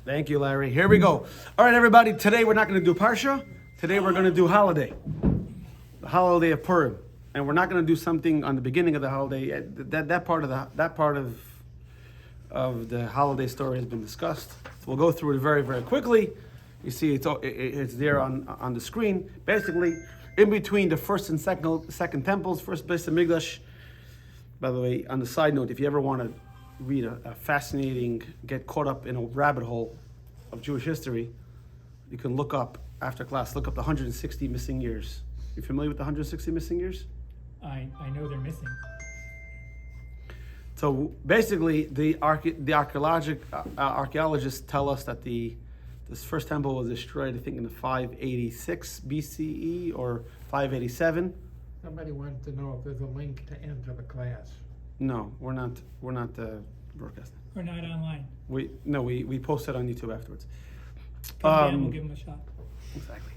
Thank you, Larry. Here we go. All right, everybody. Today we're not going to do Parsha. Today we're going to do holiday. The holiday of Purim. And we're not going to do something on the beginning of the holiday. That part of the holiday story has been discussed. So we'll go through it very, very quickly. You see it's there on the screen. Basically, in between the first and second temples, first Beis Hamikdash. By the way, on the side note, if you ever want to read a fascinating, get caught up in a rabbit hole of Jewish history, you can look up, after class, look up the 160 missing years. You familiar with the 160 missing years? I know they're missing. So basically, the archaeologists tell us that this first temple was destroyed, I think, in the 586 BCE or 587. Somebody wanted to know if there's a link to enter the class. No, we're not broadcasting. Or not online. We post it on YouTube afterwards. Come down, we'll give them a shot. Exactly.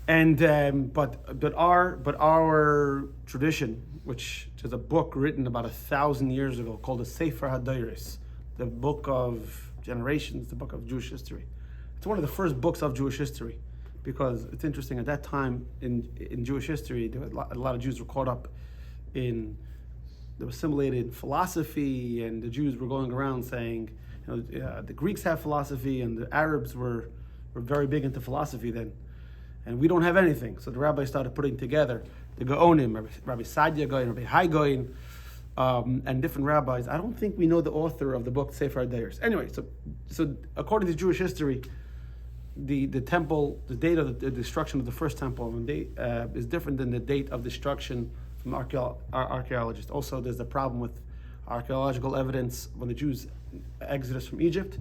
And but our tradition, which is a book written about 1,000 years ago called the Sefer HaDairos, the book of generations, the book of Jewish history. It's one of the first books of Jewish history, because it's interesting. At that time in Jewish history, there were a lot of Jews were caught up in. They were assimilated in philosophy, and the Jews were going around saying, the Greeks have philosophy, and the Arabs were very big into philosophy then, and we don't have anything. So the rabbis started putting together the Gaonim, Rabbi Sadia Gaon, Rabbi Hai Gaon, and different rabbis. I don't think we know the author of the book Sefer HaDairos. Anyway, so according to Jewish history, the temple, the date of the destruction of the first temple, is different than the date of destruction from archaeologists. Also, there's a problem with archaeological evidence when the Jews exodus from Egypt,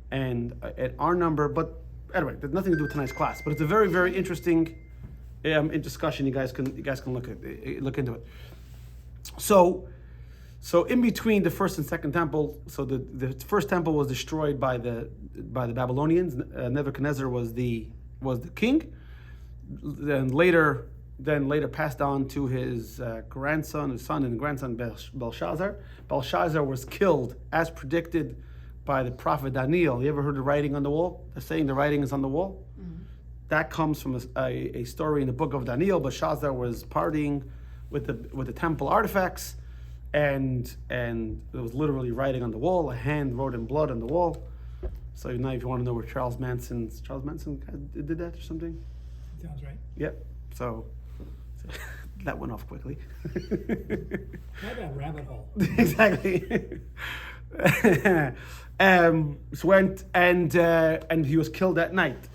and at our number. But anyway, there's nothing to do with tonight's class. But it's a very, very interesting discussion. You guys can look into it. So in between the first and second temple, so the first temple was destroyed by the Babylonians. Nebuchadnezzar was the king. Then later passed on to his son and grandson Belshazzar. Belshazzar was killed as predicted by the prophet Daniel. You ever heard the writing on the wall? They're saying the writing is on the wall. Mm-hmm. That comes from a story in the book of Daniel. Belshazzar was partying with the temple artifacts, and there was literally writing on the wall. A hand wrote in blood on the wall. So now, if you want to know where Charles Manson did that or something. Sounds right. Yep. So that went off quickly. How about rabbit hole? Exactly. So went and he was killed that night.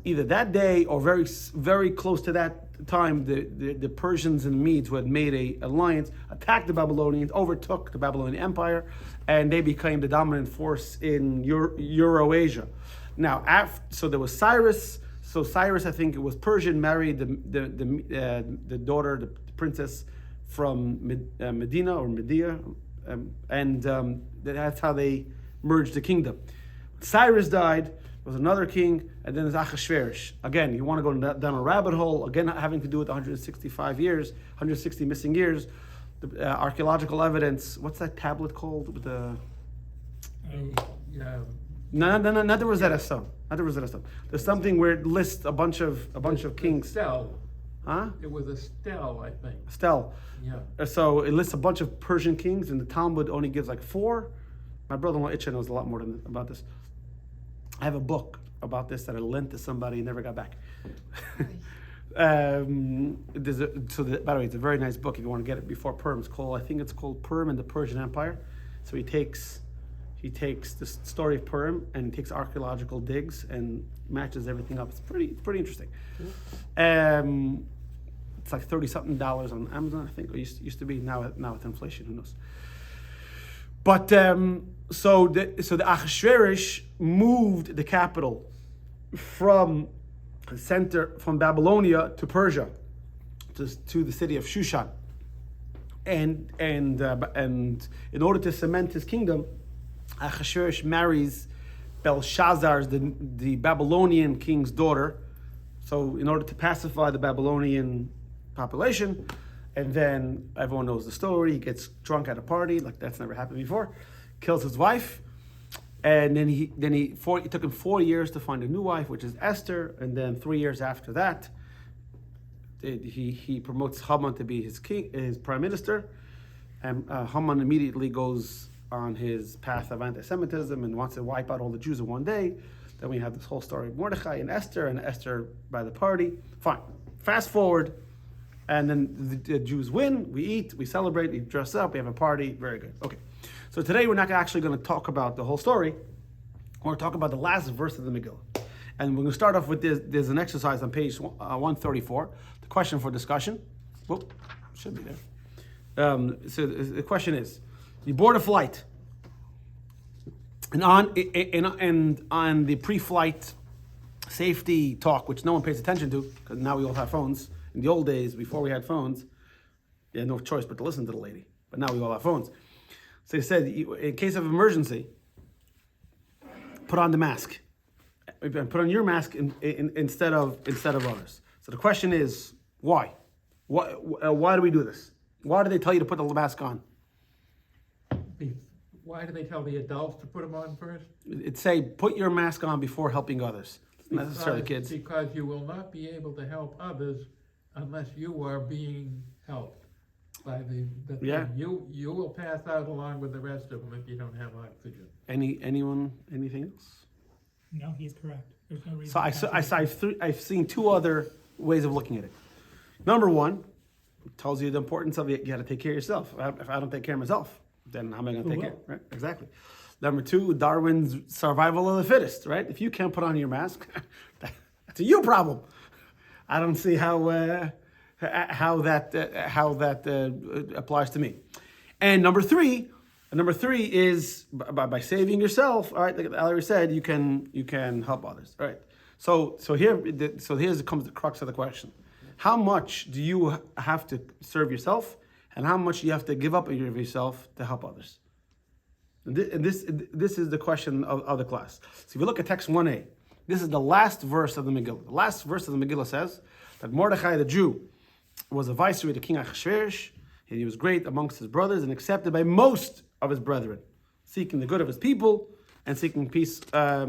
Either that day or very, very close to that time, the Persians and the Medes, who had made an alliance, attacked the Babylonians, overtook the Babylonian Empire, and they became the dominant force in Eurasia. Now, so there was Cyrus. So Cyrus, I think it was Persian, married the daughter, the princess from Medina or Medea, and that's how they merged the kingdom. Cyrus died. There was another king, and then there's Ahasuerus. Again, you want to go down a rabbit hole. Again, having to do with 165 years, 160 missing years. The archaeological evidence. What's that tablet called? With the No, not the Rosetta Stone. Not the Rosetta Stone. There's something where it lists a bunch of kings. Stele. Huh? It was a stele, I think. Stele. Yeah. So it lists a bunch of Persian kings, and the Talmud only gives like 4. My brother-in-law Itcha knows a lot more about this. I have a book about this that I lent to somebody and never got back. By the way, it's a very nice book if you want to get it before Purim. I think it's called Purim and the Persian Empire. So he takes the story of Purim and he takes archaeological digs and matches everything up. It's pretty interesting. It's like $30-something on Amazon, I think. It used to be. Now with inflation, who knows? But so the Ahasuerus moved the capital from Babylonia to Persia, to the city of Shushan, and in order to cement his kingdom, Ahasuerus marries Belshazzar, the Babylonian king's daughter. So in order to pacify the Babylonian population, and then everyone knows the story. He gets drunk at a party, like that's never happened before, kills his wife, And then it took him 4 years to find a new wife, which is Esther. And then 3 years after that, he promotes Haman to be his prime minister. And Haman immediately goes on his path of anti-Semitism and wants to wipe out all the Jews in one day. Then we have this whole story of Mordechai and Esther by the party. Fine. Fast forward, and then the Jews win. We eat, we celebrate, we dress up, we have a party. Very good. Okay. So today we're not actually going to talk about the whole story. We're going to talk about the last verse of the Megillah. And we're going to start off with this. There's an exercise on page 134. The question for discussion. Whoop, should be there. So the question is, you board a flight, and on the pre-flight safety talk, which no one pays attention to, because now we all have phones. In the old days, before we had phones, you had no choice but to listen to the lady. But now we all have phones. So they said, in case of emergency, put on the mask. Put on your mask instead of others. So the question is, why? Why do we do this? Why do they tell you to put the mask on? Why do they tell the adults to put them on first? It's say, put your mask on before helping others. Not necessarily kids. Because you will not be able to help others unless you are being helped by the Yeah. thing. You will pass out along with the rest of them if you don't have oxygen. Anyone? Anything else? No, he's correct. There's no reason. So I've seen two other ways of looking at it. Number one, it tells you the importance of it. You got to take care of yourself. If I don't take care of myself, then how am I going to take care? Right? Exactly. Number two, Darwin's survival of the fittest. Right? If you can't put on your mask, that's a you problem. I don't see how that applies to me. And number three is by saving yourself. All right, like Ellery said, you can help others. All right. So here comes the crux of the question: how much do you have to serve yourself, and how much do you have to give up of yourself to help others? And this is the question of the class. So if you look at text 1a, this is the last verse of the Megillah. The last verse of the Megillah says that Mordechai the Jew was a viceroy to King Achashverosh, and he was great amongst his brothers and accepted by most of his brethren, seeking the good of his people and seeking peace to all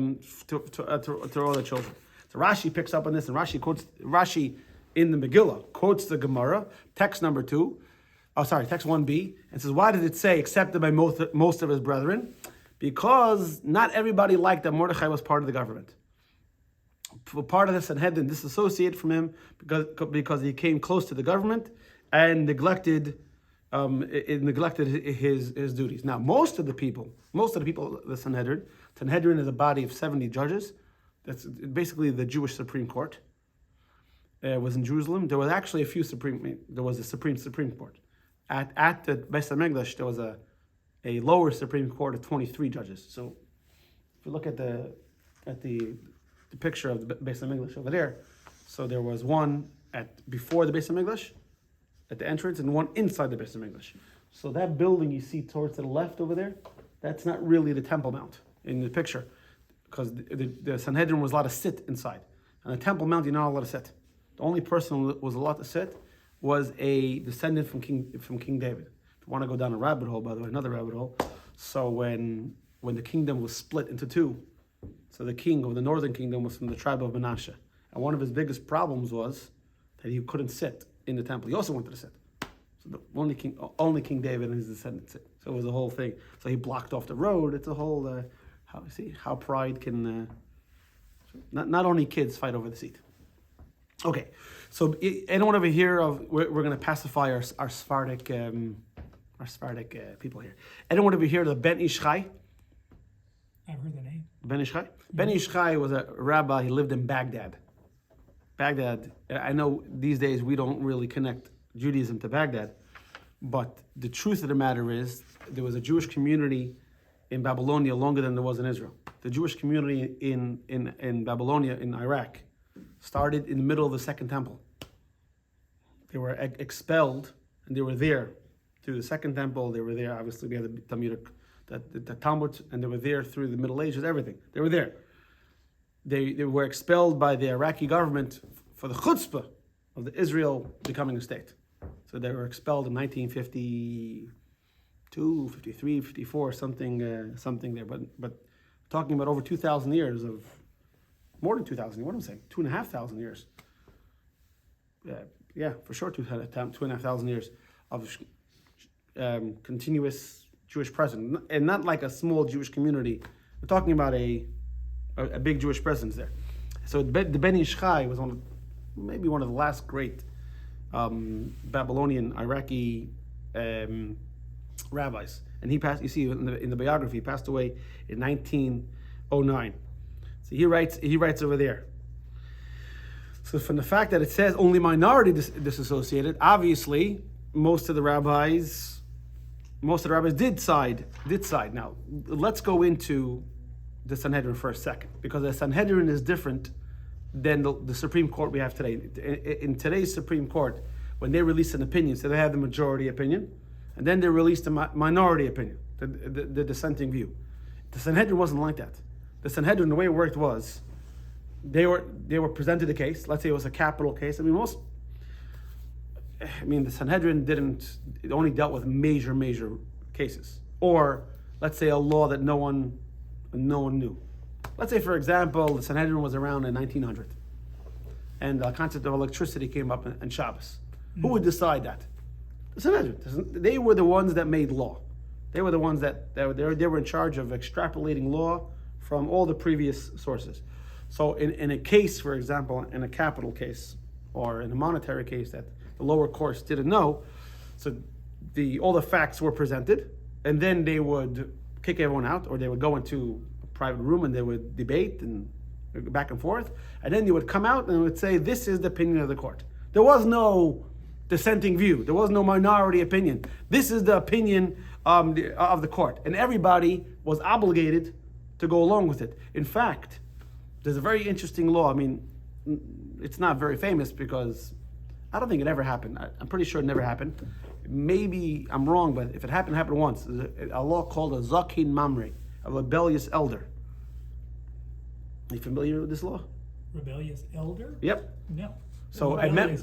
the children. So Rashi picks up on this, and Rashi in the Megillah quotes the Gemara, text 1b, and says, why did it say accepted by most of his brethren? Because not everybody liked that Mordechai was part of the government. Part of the Sanhedrin disassociated from him because he came close to the government and neglected his duties. Now, most of the people, the Sanhedrin is a body of 70 judges. That's basically the Jewish Supreme Court. It was in Jerusalem. There was actually a Supreme Court. At the Beis HaMikdash, there was a lower Supreme Court of 23 judges. So, if you look at the picture of the Beis HaMikdash over there, so there was one before the Beis HaMikdash, at the entrance, and one inside the Beis HaMikdash. So that building you see towards the left over there, that's not really the Temple Mount in the picture, because the Sanhedrin was allowed to sit inside. And the Temple Mount, you're not allowed to sit. The only person who was allowed to sit was a descendant from King David. If you want to go down a rabbit hole, by the way, another rabbit hole. So when the kingdom was split into two, so the king of the northern kingdom was from the tribe of Manasseh. And one of his biggest problems was that he couldn't sit in the temple. He also wanted to sit. So the only King David and his descendants sit. So it was a whole thing. So he blocked off the road. It's a whole, how pride can, not only kids fight over the seat. Okay, so anyone over here we're going to pacify our Sephardic people here. Anyone over here the Ben Ish Chai? I've heard the name. Ben Ish Chai? Ben Ish Chai was a rabbi. He lived in Baghdad. Baghdad, I know these days we don't really connect Judaism to Baghdad, but the truth of the matter is there was a Jewish community in Babylonia longer than there was in Israel. The Jewish community in Babylonia, in Iraq, started in the middle of the Second Temple. They were expelled, and they were there through the Second Temple. They were there, obviously, we had the Talmud, and they were there through the Middle Ages, everything. They were there. They were expelled by the Iraqi government for the chutzpah of the Israel becoming a state. So they were expelled in 1952, 53, 54, something there. But talking about over 2,000 years of, more than 2,000, what am I saying? 2,500 years. Yeah, for sure, 2,500 years of continuous Jewish presence, and not like a small Jewish community. We're talking about a big Jewish presence there. So the Ben Ish Chai was maybe one of the last great Babylonian Iraqi rabbis, and he passed. You see in the biography, he passed away in 1909. So he writes over there. So from the fact that it says only minority disassociated, obviously most of the rabbis did side. Now let's go into the Sanhedrin for a second, because the Sanhedrin is different than the Supreme Court we have today. In today's Supreme Court, when they release an opinion, so they have the majority opinion, and then they release the minority opinion, the dissenting view. The Sanhedrin wasn't like that. The Sanhedrin, the way it worked was, they were presented a case. Let's say it was a capital case. The Sanhedrin it only dealt with major cases, or let's say a law that no one knew. Let's say, for example, the Sanhedrin was around in 1900, and the concept of electricity came up in Shabbos. Who would decide that? The Sanhedrin. They were the ones that made law. They were the ones that they were in charge of extrapolating law from all the previous sources. So in a case, for example, in a capital case or in a monetary case that the lower courts didn't know, so all the facts were presented, and then they would kick everyone out, or they would go into a private room and they would debate and back and forth, and then they would come out and would say, this is the opinion of the court. There was no dissenting view. There was no minority opinion. This is the opinion of the court, and everybody was obligated to go along with it. In fact, there's a very interesting law. It's not very famous because I don't think it ever happened. I'm pretty sure it never happened. Maybe I'm wrong, but if it happened, it happened once. There's a law called a Zakin Mamre, a rebellious elder. Are you familiar with this law? Rebellious elder? Yep. No. So Rebellious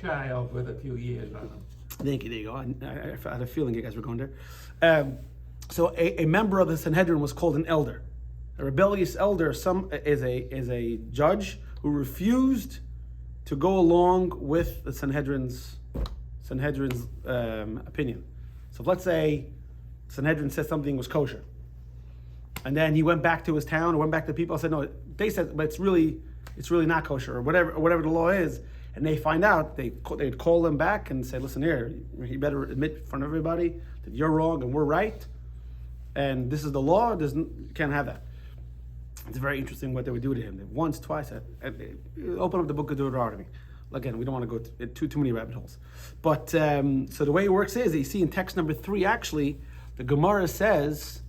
child with a few years on him. Thank you. There you go. I had a feeling you guys were going there. So a member of the Sanhedrin was called an elder. A rebellious elder is a judge who refused to go along with the Sanhedrin's opinion. So if, let's say, Sanhedrin said something was kosher, and then he went back to his town or went back to the people and said, no, they said, but it's really not kosher, or whatever the law is, and they find out, they'd call them back and say, listen here, you better admit in front of everybody that you're wrong and we're right, and this is the law. You can't have that. It's very interesting what they would do to him. Once, twice, open up the book of Deuteronomy. Again, we don't want to go too many rabbit holes. But so the way it works is, you see in text number 3, actually, the Gemara says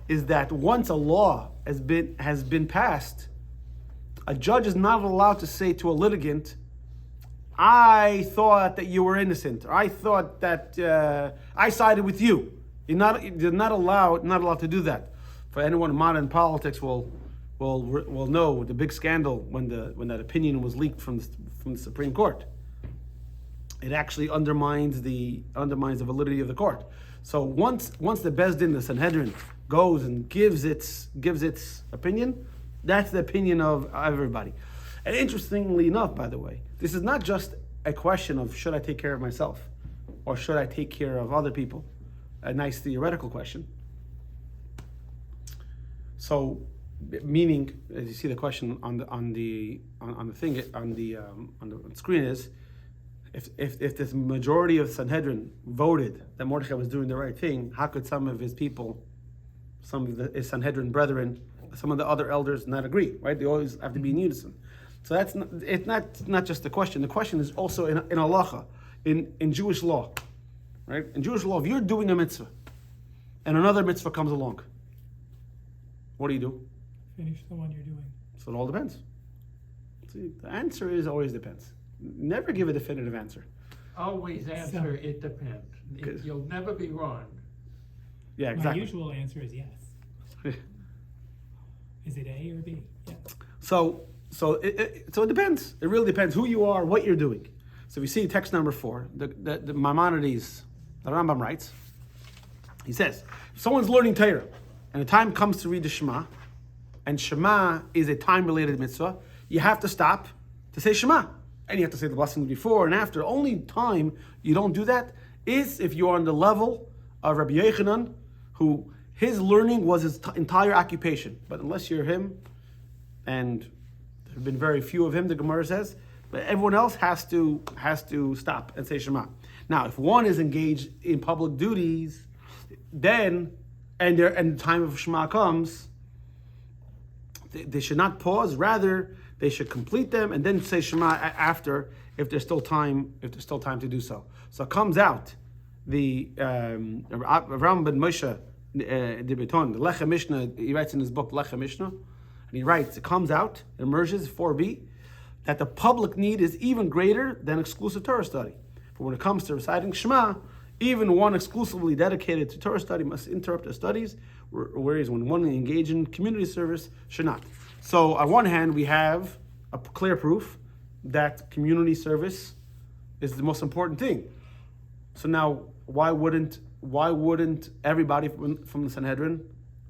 is that once a law has been passed, a judge is not allowed to say to a litigant, I thought that you were innocent, or I thought that I sided with you. You're not allowed to do that. For anyone in modern politics will know the big scandal when that opinion was leaked from the Supreme Court. It actually undermines the validity of the court. So once the Beis Din, the Sanhedrin, goes and gives its opinion, that's the opinion of everybody. And interestingly enough, by the way, this is not just a question of should I take care of myself or should I take care of other people. A nice theoretical question. So, meaning, as you see the question on the screen is, if this majority of Sanhedrin voted that Mordechai was doing the right thing, how could some of his people, some of his Sanhedrin brethren, some of the other elders not agree? Right? They always have to be in unison. So it's not just the question. The question is also in halacha, in Jewish law. Right? In Jewish law, if you're doing a mitzvah and another mitzvah comes along, what do you do? Finish the one you're doing. So it all depends. See, the answer is always depends. Never give a definitive answer. Always answer, it depends. You'll never be wrong. Yeah, exactly. My usual answer is yes. Is it A or B? Yeah. So it depends. It really depends who you are, what you're doing. So we see text number 4, the Maimonides, the Rambam writes, He says, if someone's learning Torah, and the time comes to read the Shema, and Shema is a time-related mitzvah, you have to stop to say Shema. And you have to say the blessings before and after. The only time you don't do that is if you're on the level of Rabbi Yochanan, who his learning was his entire occupation. But unless you're him, and there have been very few of him, the Gemara says, but everyone else has to stop and say Shema. Now, if one is engaged in public duties, then and the time of Shema comes, they should not pause. Rather, they should complete them and then say Shema after, if there's still time to do so. So it comes out the Avraham ben Moshe de Beton, the Lechem Mishnah. He writes in his book Lechem Mishnah, and he writes, it comes out, it emerges 4b, that the public need is even greater than exclusive Torah study. But when it comes to reciting Shema, even one exclusively dedicated to Torah study must interrupt their studies, whereas when one engaged in community service should not. So on one hand, we have a clear proof that community service is the most important thing. So now, why wouldn't everybody from the Sanhedrin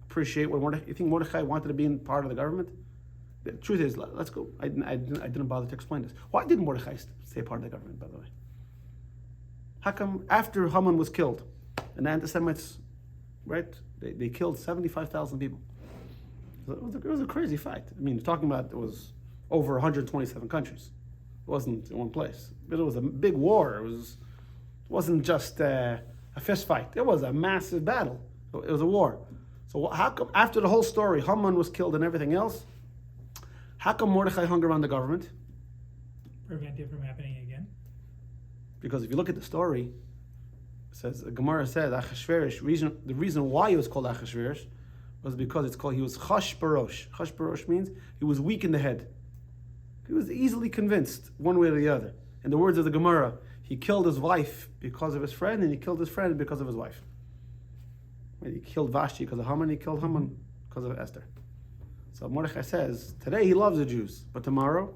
appreciate what Mordechai? You think Mordechai wanted to be in part of the government? The truth is, let's go. I didn't bother to explain this. Why didn't Mordechai stay part of the government, by the way? How come after Haman was killed, and the anti-Semites, right? They killed 75,000 people. It was a crazy fight. I mean, talking about it was over 127 countries. It wasn't in one place, but it was a big war. It wasn't just a fist fight. It was a massive battle. It was a war. So how come after the whole story, Haman was killed and everything else, how come Mordechai hung around the government? Prevent it from happening again. Because if you look at the story, it says, Gemara said, Achashverosh, the reason why he was called Achashverosh was because he was Chash Barosh. Chash Barosh means he was weak in the head. He was easily convinced one way or the other. In the words of the Gemara, he killed his wife because of his friend, and he killed his friend because of his wife. He killed Vashti because of Haman, he killed Haman because of Esther. So Mordechai says, today he loves the Jews, but tomorrow,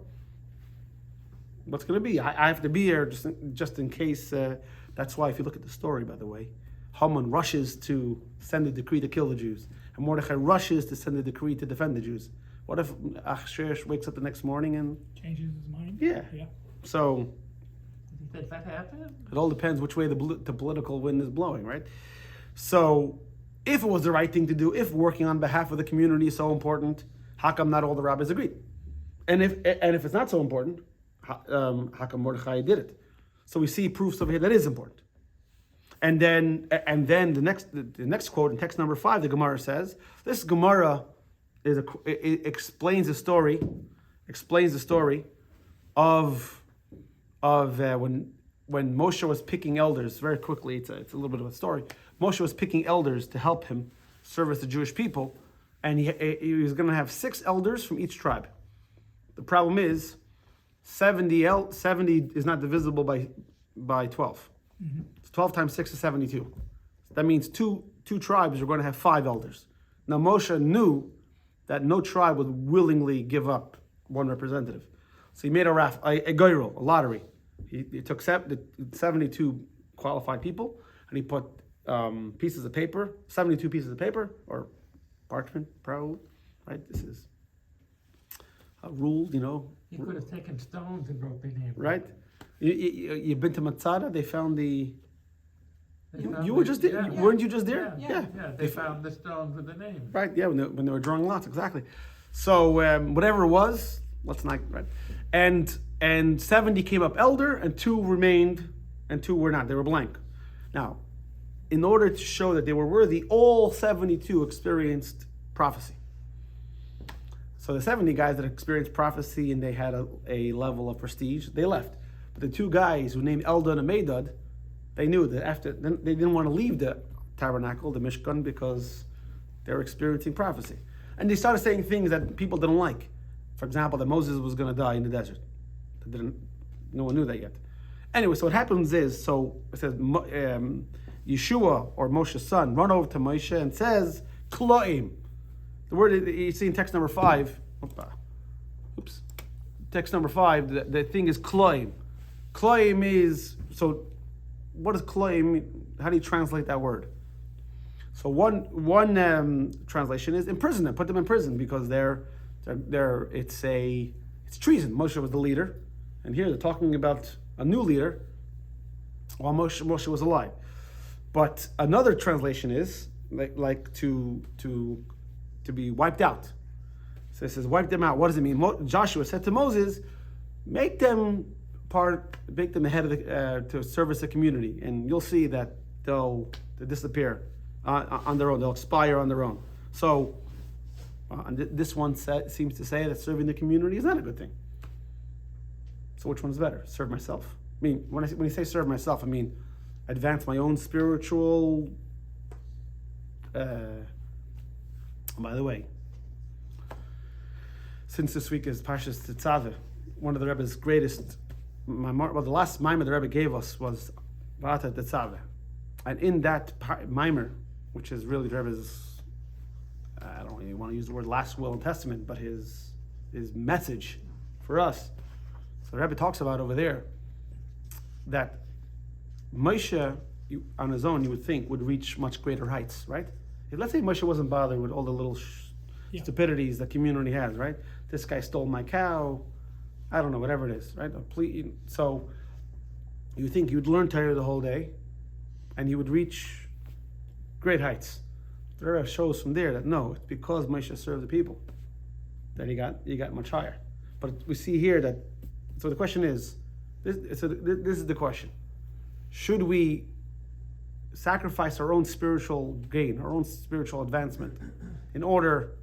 what's going to be? I have to be here just in case. That's why if you look at the story, by the way, Haman rushes to send a decree to kill the Jews, and Mordechai rushes to send a decree to defend the Jews. What if Achashverosh wakes up the next morning and changes his mind? Yeah. So Did that happen? it all depends which way the political wind is blowing, right? So if it was the right thing to do, if working on behalf of the community is so important, how come not all the rabbis agreed? And if it's not so important, how come Mordechai did it? So we see proofs over here that is important. And then the next quote in text number 5, the Gemara says, this Gemara explains the story of when Moshe was picking elders. Very quickly, it's a little bit of a story. Moshe was picking elders to help him service the Jewish people, and he was going to have 6 elders from each tribe. The problem is 70 is not divisible by 12. Mm-hmm. 12 times 6 is 72. That means two tribes are going to have 5 elders. Now Moshe knew that no tribe would willingly give up one representative, so he made a goyrel, a lottery. He took 72 qualified people, and he put pieces of paper, 72 pieces of paper or parchment, probably. Right? This is ruled, He could have taken stones and wrote their name. Right? You've been to Matzada? They found the. You were the- just there. yeah. Weren't you just there? Yeah, they found the stones with the names. Right. Yeah. When they were drawing lots, exactly. So whatever it was, let's not. Right. And 70 came up elder, and 2 remained, and 2 were not. They were blank. Now, in order to show that they were worthy, all 72 experienced prophecy. So the 70 guys that experienced prophecy and they had a level of prestige, they left. But the 2 guys who named Eldad and Medad, they knew that they didn't want to leave the tabernacle, the Mishkan, because they were experiencing prophecy. And they started saying things that people didn't like. For example, that Moses was going to die in the desert. No one knew that yet. Anyway, so what happens is, so it says, Yeshua, or Moshe's son, run over to Moshe and says, Kloim. The word you see in text number 5, text number 5, the thing is Kloim. Kloim is, so what does Kloim mean? How do you translate that word? So one translation is imprison them, put them in prison because it's treason. Moshe was the leader, and here they're talking about a new leader while Moshe was alive. But another translation is like to be wiped out. So it says wipe them out. What does it mean? Joshua said to Moses, make them the head of to service the community, and you'll see that they'll disappear on their own. They'll expire on their own. So this one seems to say that serving the community is not a good thing. So which one's better? Serve myself. I mean, when you say serve myself, I mean advance my own spiritual. By the way, since this week is Parshas Tetzaveh, one of the Rebbe's greatest, the last mimer the Rebbe gave us was V'ata Tetzaveh, and in that mimer, which is really the Rebbe's, I don't really want to use the word last will and testament, but his message for us. So the Rebbe talks about over there that Moshe, on his own, you would think, would reach much greater heights, right? If, let's say Moshe wasn't bothered with all the little stupidities the community has, right? This guy stole my cow, I don't know, whatever it is, right? So you think you'd learn Torah the whole day, and you would reach great heights. The Rebbe shows from there that no, it's because Moshe served the people that he got much higher. But we see here that, so the question is, this is the question: should we sacrifice our own spiritual gain, our own spiritual advancement, in order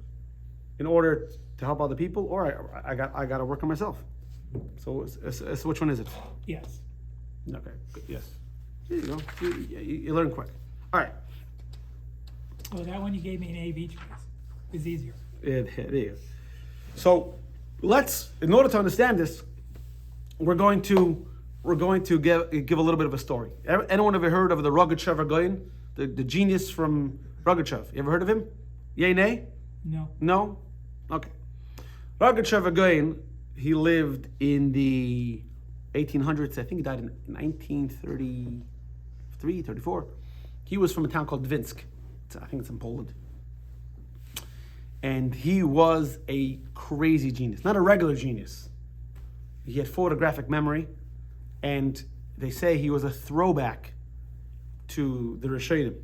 to help other people, or I got to work on myself? So which one is it? Yes. Okay. Good. Yes. There you go. You learn quick. All right. Well, that one you gave me an A/B choice. It was easier. There you go. So in order to understand this, we're going to give a little bit of a story. Anyone ever heard of the Rogatchev Agoyin, the genius from Rogatchev? You ever heard of him? Yay, nay? No. No? Okay. Rogatchev Agoyin, he lived in the 1800s. I think he died in 1933, 34. He was from a town called Dvinsk. I think it's in Poland. And he was a crazy genius, not a regular genius. He had photographic memory, and they say he was a throwback to the Rishonim.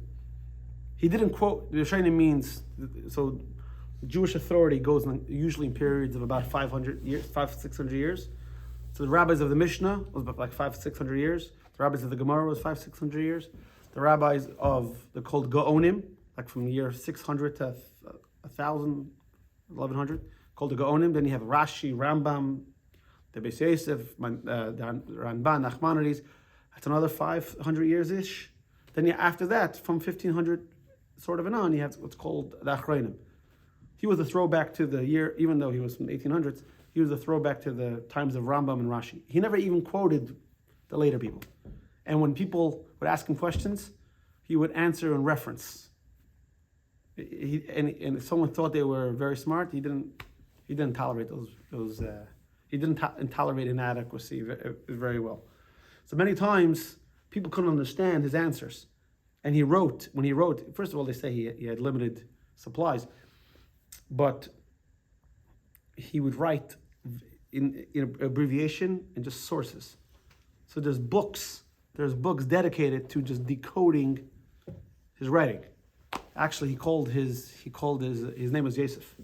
He didn't quote, the Rishonim means, so Jewish authority goes usually in periods of about 500 years, 600 years. So the rabbis of the Mishnah was about like 500-600 years. The rabbis of the Gemara was 500-600 years. The rabbis of the called Gaonim, like from the year 600 to 1000, 1100, called the Gaonim. Then you have Rashi, Rambam, the Beis Yosef, the Ramban, Nachmanides. That's another 500 years-ish. Then after that, from 1500 sort of and on, you have what's called the Achronim. He was a throwback to the year, even though he was from the 1800s, he was a throwback to the times of Rambam and Rashi. He never even quoted the later people. And when people would ask him questions, he would answer in reference. And if someone thought they were very smart, he didn't tolerate those. He didn't tolerate inadequacy very well. So many times people couldn't understand his answers, and when he wrote. First of all, they say he had limited supplies, but he would write in abbreviation and just sources. So there's books dedicated to just decoding his writing. Actually, he called his name was Yosef.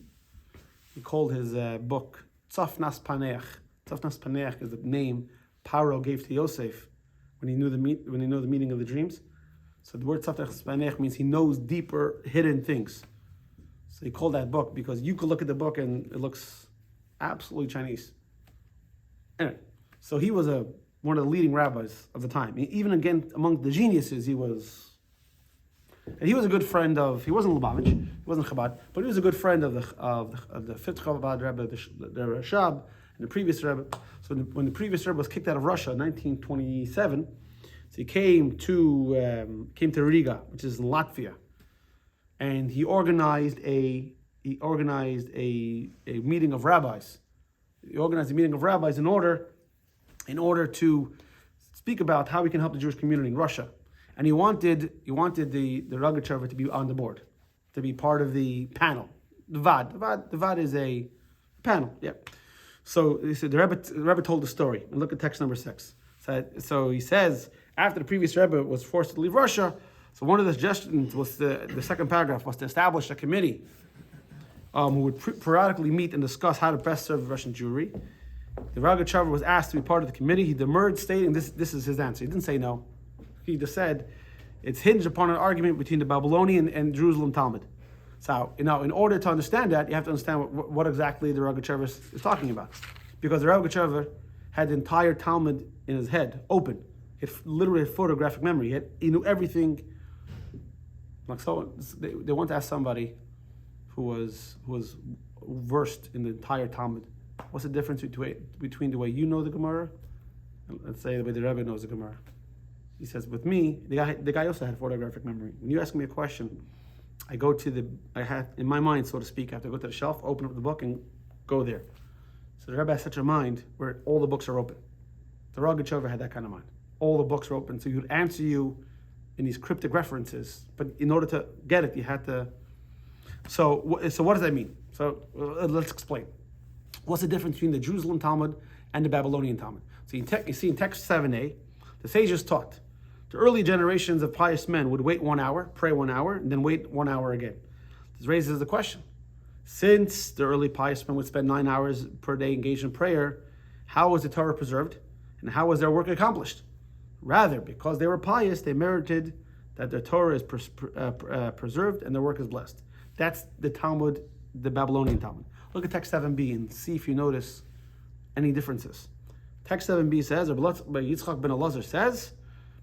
He called his book Tzafnas Paneach. Tzafnas Paneach is the name Paro gave to Yosef when he knew the meaning of the dreams. So the word Tzafnas Paneach means he knows deeper, hidden things. So he called that book because you could look at the book and it looks absolutely Chinese. Anyway, so he was one of the leading rabbis of the time. Even again among the geniuses, he was a good friend of. He wasn't Lubavitch, he wasn't Chabad, but he was a good friend of the fifth Chabad Rebbe, the Rashab, and the previous Rebbe. So when the previous Rebbe was kicked out of Russia in 1927, so he came to Riga, which is in Latvia, and he organized a meeting of rabbis. He organized a meeting of rabbis in order to speak about how we can help the Jewish community in Russia. and he wanted the Rogachover to be on the board, to be part of the panel. The Vad is a panel. Yeah. So he said the Rebbe told the story, and look at text number 6. So he says after the previous Rebbe was forced to leave Russia, so one of the suggestions was the second paragraph was to establish a committee who would periodically meet and discuss how to best serve the Russian Jewry. The Rogachover was asked to be part of the committee. He demurred, stating this is his answer. He didn't say no. He just said it's hinged upon an argument between the Babylonian and Jerusalem Talmud. So, in order to understand that, you have to understand what exactly the Rogachover is talking about. Because the Rogachover had the entire Talmud in his head, open. He literally had photographic memory. He knew everything. Like so, they want to ask somebody who was versed in the entire Talmud. What's the difference between the way you know the Gemara and let's say the way the Rebbe knows the Gemara? He says, with me, the guy also had photographic memory. When you ask me a question, I have in my mind, so to speak, I have to go to the shelf, open up the book, and go there. So the Rebbe has such a mind where all the books are open. The Rogachover had that kind of mind. All the books are open, so he would answer you in these cryptic references. But in order to get it, you had to. So what does that mean? So let's explain. What's the difference between the Jerusalem Talmud and the Babylonian Talmud? So you see in text 7a, the sages taught the early generations of pious men would wait 1 hour, pray 1 hour, and then wait 1 hour again. This raises the question. Since the early pious men would spend 9 hours per day engaged in prayer, how was the Torah preserved? And how was their work accomplished? Rather, because they were pious, they merited that their Torah is preserved and their work is blessed. That's the Talmud, the Babylonian Talmud. Look at text 7b and see if you notice any differences. Text 7b says, or Yitzchak ben Elazar says,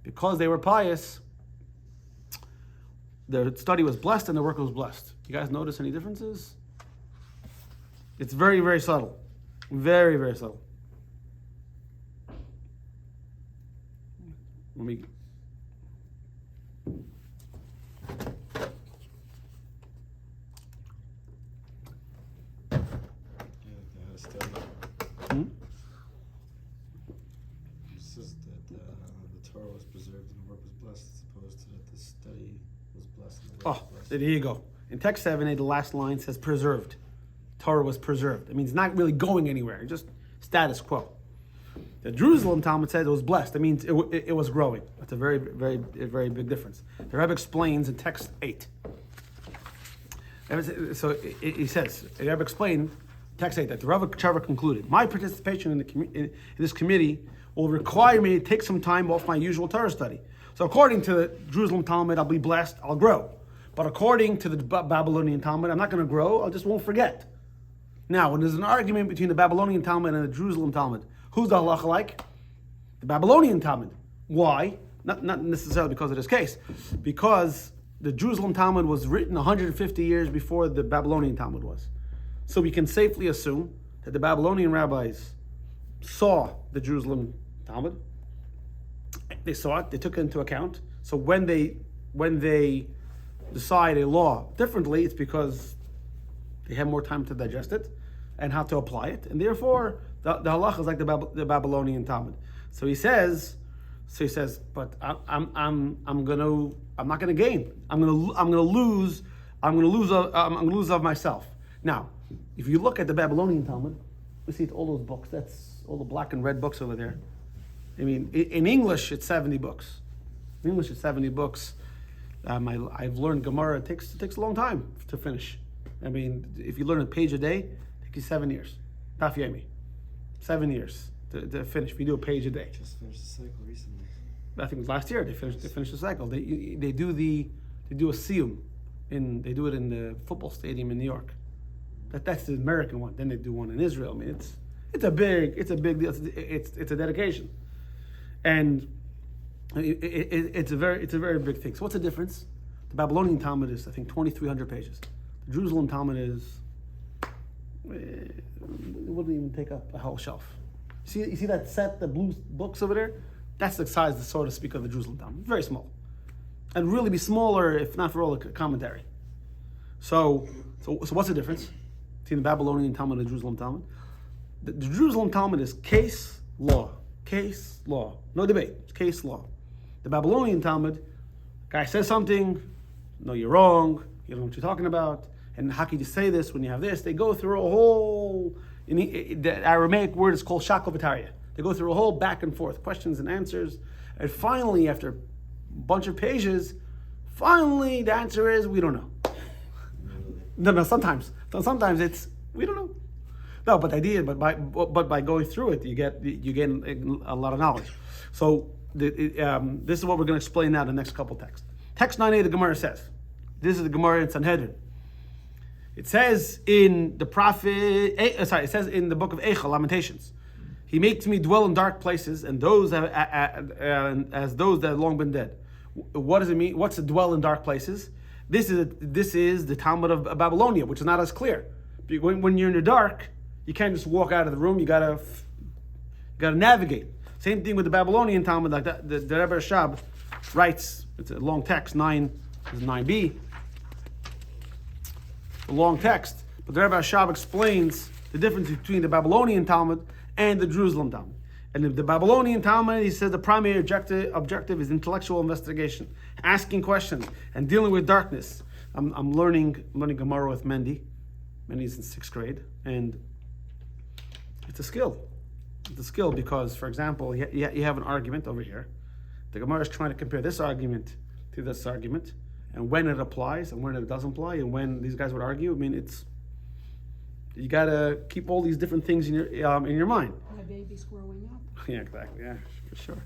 because they were pious, their study was blessed and their work was blessed. You guys notice any differences? It's very, very subtle. Very, very subtle. Let me... It says that the Torah was preserved and the work was blessed, as opposed to that the study was blessed and the work was blessed. There you go. In text 7a, the last line says preserved. Torah was preserved. It means not really going anywhere, just status quo. The Jerusalem Talmud says it was blessed. It means it was growing. That's a very, very, very big difference. The Rebbe explains in text 8. So he says, the Rebbe explained text 8 that the Rogachover concluded, my participation in this committee will require me to take some time off my usual Torah study. So according to the Jerusalem Talmud, I'll be blessed, I'll grow. But according to the Babylonian Talmud, I'm not going to grow, I just won't forget. Now, when there's an argument between the Babylonian Talmud and the Jerusalem Talmud, who's the halacha like? The Babylonian Talmud. Why? Not necessarily because of this case. Because the Jerusalem Talmud was written 150 years before the Babylonian Talmud was. So we can safely assume that the Babylonian rabbis saw the Jerusalem Talmud. They saw it, they took it into account. So when they decide a law differently, it's because they have more time to digest it and how to apply it. And therefore, the halacha is like the Babylonian Talmud. So he says, but I'm not gonna gain. I'm gonna lose of myself. Now, if you look at the Babylonian Talmud, you see all those books. That's all the black and red books over there. I mean, in English, it's 70 books. In English, it's 70 books. I've learned Gemara. It takes a long time to finish. I mean, if you learn a page a day, it takes you 7 years. Daf Yomi. 7 years to finish. If you do a page a day. Just finished the cycle recently. I think it was last year. They finished the cycle. They do a siyum they do it in the football stadium in New York. That's the American one. Then they do one in Israel. I mean, it's a big deal. It's a dedication, and it's a very big thing. So what's the difference? The Babylonian Talmud is, I think, 2,300 pages. The Jerusalem Talmud is, it wouldn't even take up a whole shelf. You see that set, the blue books over there? That's the size, so to speak, of the Jerusalem Talmud. Very small. And really be smaller if not for all the commentary. So what's the difference between the Babylonian Talmud and the Jerusalem Talmud? The Jerusalem Talmud is case law. Case law. No debate. It's case law. The Babylonian Talmud Guy says something, no, you're wrong, you don't know what you're talking about, and how can you say this when you have this? They go through a whole, the Aramaic word is called shakovataria. They go through a whole back and forth, questions and answers, and finally, after a bunch of pages, finally the answer is, we don't know. No, sometimes it's, we don't know. No, but the idea, but by going through it, you get a lot of knowledge. So this is what we're going to explain now in the next couple texts. Text 9a, the Gemara says, this is the Gemara in Sanhedrin. It says in the prophet, it says in the book of Eicha, Lamentations, he makes me dwell in dark places, and those as those that have long been dead. What does it mean? What's to dwell in dark places? This is the Talmud of Babylonia, which is not as clear. When you're in the dark, you can't just walk out of the room. You gotta navigate. Same thing with the Babylonian Talmud, like that. The Rebbe Rashab writes. It's a long text. 9b. A long text, but the Rebbe Rashab explains the difference between the Babylonian Talmud and the Jerusalem Talmud. And in the Babylonian Talmud, he says the primary objective is intellectual investigation, asking questions, and dealing with darkness. I'm learning Gemara with Mendy. Mendy's in 6th grade, and it's a skill. It's a skill because, for example, you have an argument over here. The Gemara is trying to compare this argument to this argument, and when it applies and when it doesn't apply, and when these guys would argue. I mean, you gotta keep all these different things in your mind. My baby's growing up. Yeah, exactly. Yeah, for sure.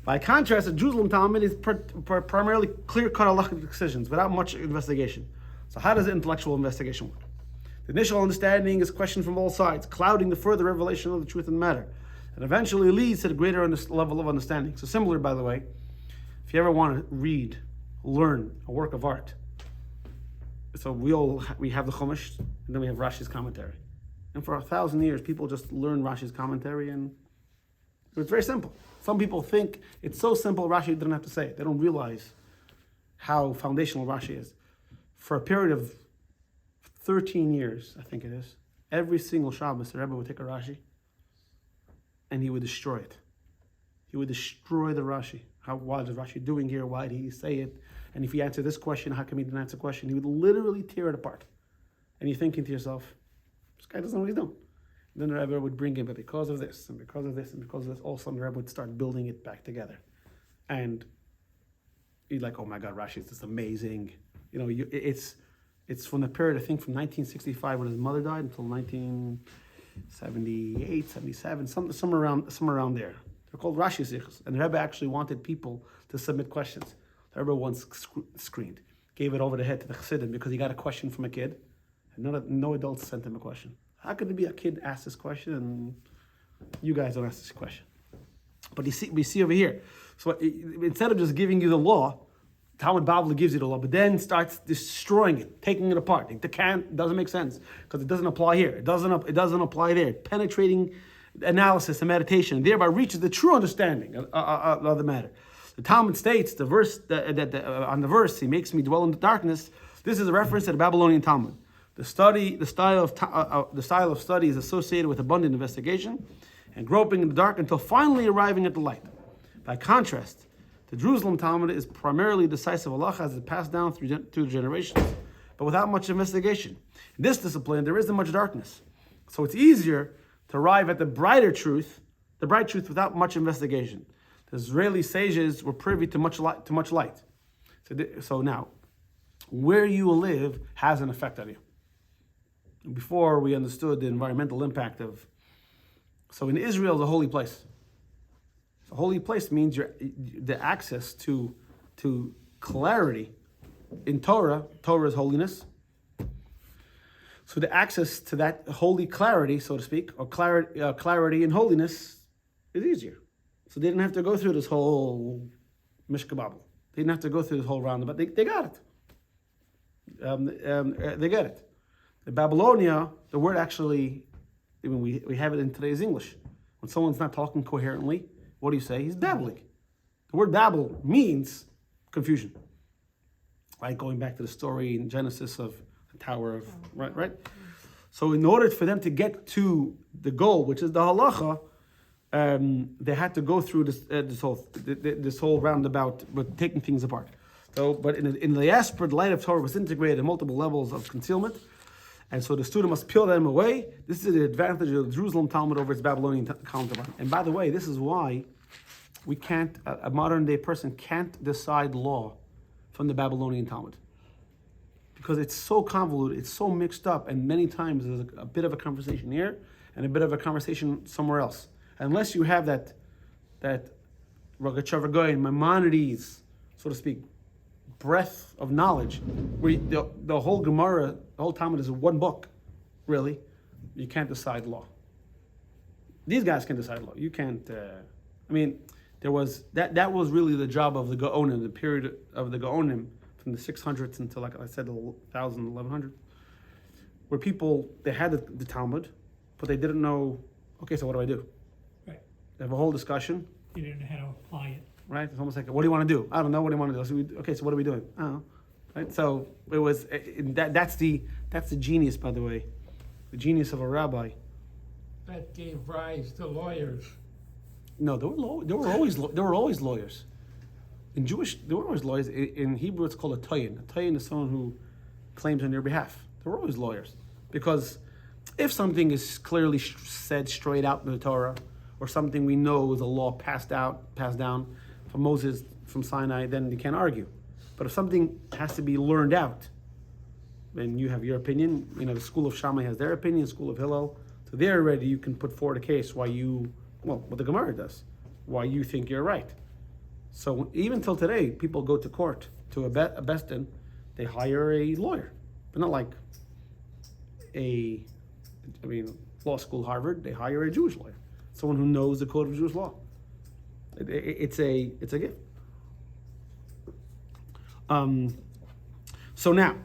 By contrast, the Jerusalem Talmud is primarily clear-cut halachic decisions without much investigation. So how does the intellectual investigation work? The initial understanding is questioned from all sides, clouding the further revelation of the truth of the matter, and eventually leads to the greater level of understanding. So similar, by the way, if you ever want to read, learn a work of art, so we have the Chumash, and then we have Rashi's commentary. And for 1,000 years, people just learn Rashi's commentary, and it's very simple. Some people think it's so simple, Rashi didn't have to say it. They don't realize how foundational Rashi is. For a period of 13 years, I think it is, every single Shabbos, the Rebbe would take a Rashi, and he would destroy it. He would destroy the Rashi. What is Rashi doing here? Why did he say it? And if he answered this question, how come he didn't answer the question? He would literally tear it apart. And you're thinking to yourself, this guy doesn't know what he's doing. And then the Rebbe would bring him, but because of this, and because of this, and because of this, all of a sudden the Rebbe would start building it back together. And you're like, oh my God, Rashi is just amazing. You know, it's from the period, I think, from 1965 when his mother died until 1978, 77, somewhere around there. They're called Rashi Sichos. And the Rebbe actually wanted people to submit questions. The Rebbe once screened, gave it over the head to the Chassidim because he got a question from a kid, and no adults sent him a question. How could it be a kid asked this question and you guys don't ask this question? But we see over here. So instead of just giving you the law, Talmud Bavli gives you the law, but then starts destroying it, taking it apart. It doesn't make sense because it doesn't apply here. It doesn't apply there. Penetrating analysis and meditation, and thereby reaches the true understanding of the matter. The Talmud states on the verse, he makes me dwell in the darkness. This is a reference to the Babylonian Talmud. The style of study is associated with abundant investigation and groping in the dark until finally arriving at the light. By contrast, the Jerusalem Talmud is primarily decisive halacha as it passed down through the generations, but without much investigation. In this discipline, there isn't much darkness, so it's easier to arrive at the bright truth without much investigation. The Israeli sages were privy to much light. So now, where you live has an effect on you. Before we understood the environmental impact of, so in Israel is a holy place. A holy place means the access to clarity in Torah. Torah is holiness. So the access to that holy clarity, so to speak, or clarity and holiness is easier. So they didn't have to go through this whole mishkababel. They didn't have to go through this whole roundabout. They got it. They get it. In Babylonia, the word actually, even we have it in today's English. When someone's not talking coherently, what do you say? He's babbling. The word babble means confusion. Right? Going back to the story in Genesis of the Tower of, right? So in order for them to get to the goal, which is the halacha, they had to go through this whole roundabout, but taking things apart. So, but in the diaspora, the light of Torah was integrated in multiple levels of concealment, and so the student must peel them away. This is the advantage of the Jerusalem Talmud over its Babylonian counterpart. And by the way, this is why we can't, a modern day person can't decide law from the Babylonian Talmud. Because it's so convoluted, it's so mixed up, and many times there's a bit of a conversation here and a bit of a conversation somewhere else. Unless you have that Rogachover Maimonides, so to speak, breadth of knowledge, where the whole Gemara, the whole Talmud is one book, really, you can't decide law. These guys can decide law. You can't, there was, that was really the job of the Gaonim, the period of the Gaonim, from the 600s until, like I said, the 1000, 1100, where people, they had the Talmud, but they didn't know, okay, so what do I do? Right. They have a whole discussion. You didn't know how to apply it. Right? It's almost like, what do you want to do? I don't know. What do you want to do? Okay, so what are we doing? I don't know. Right? So it was, that's the genius, by the way, the genius of a rabbi. That gave rise to lawyers. No, there were always lawyers. In Jewish, there were always lawyers. In Hebrew, it's called a tayin. A tayin is someone who claims on your behalf. There were always lawyers. Because if something is clearly said straight out in the Torah, or something we know is a law passed down from Moses, from Sinai, then you can't argue. But if something has to be learned out, then you have your opinion. The school of Shammai has their opinion, school of Hillel. So there already you can put forward a case why what the Gemara does, why you think you're right. So even till today, people go to court, to a bestin, they hire a lawyer. But not like law school, Harvard, they hire a Jewish lawyer. Someone who knows the code of Jewish law. It's a gift. So now,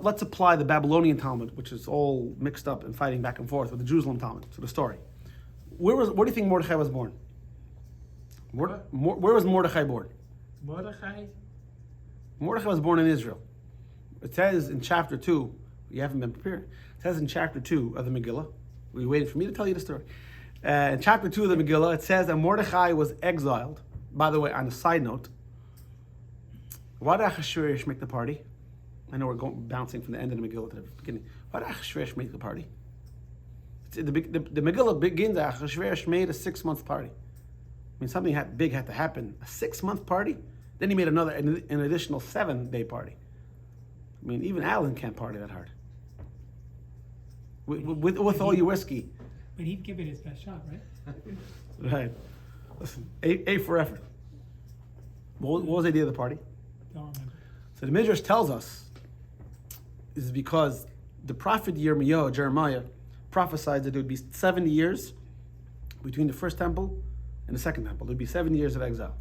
let's apply the Babylonian Talmud, which is all mixed up and fighting back and forth with the Jerusalem Talmud, to the story. Where do you think Mordechai was born? Where was Mordechai born? Mordechai? Mordechai was born in Israel. It says in chapter 2, you haven't been prepared. It says in chapter 2 of the Megillah, were you waiting for me to tell you the story? In chapter 2 of the Megillah, it says that Mordechai was exiled. By the way, on a side note, why did Achashverosh make the party? I know we're bouncing from the end of the Megillah to the beginning. Why did Achashverosh make the party? The Megillah begins that Achashverosh made a 6-month party. Something big had to happen. A 6-month party? Then he made an additional 7-day party. Even Alan can't party that hard. With all your whiskey. But he'd give it his best shot, right? Right. Listen, A for effort. What was the idea of the party? Don't remember. So the Midrash tells us is because the prophet Jeremiah prophesied that there would be 70 years between the first temple and the second temple. There would be 70 years of exile.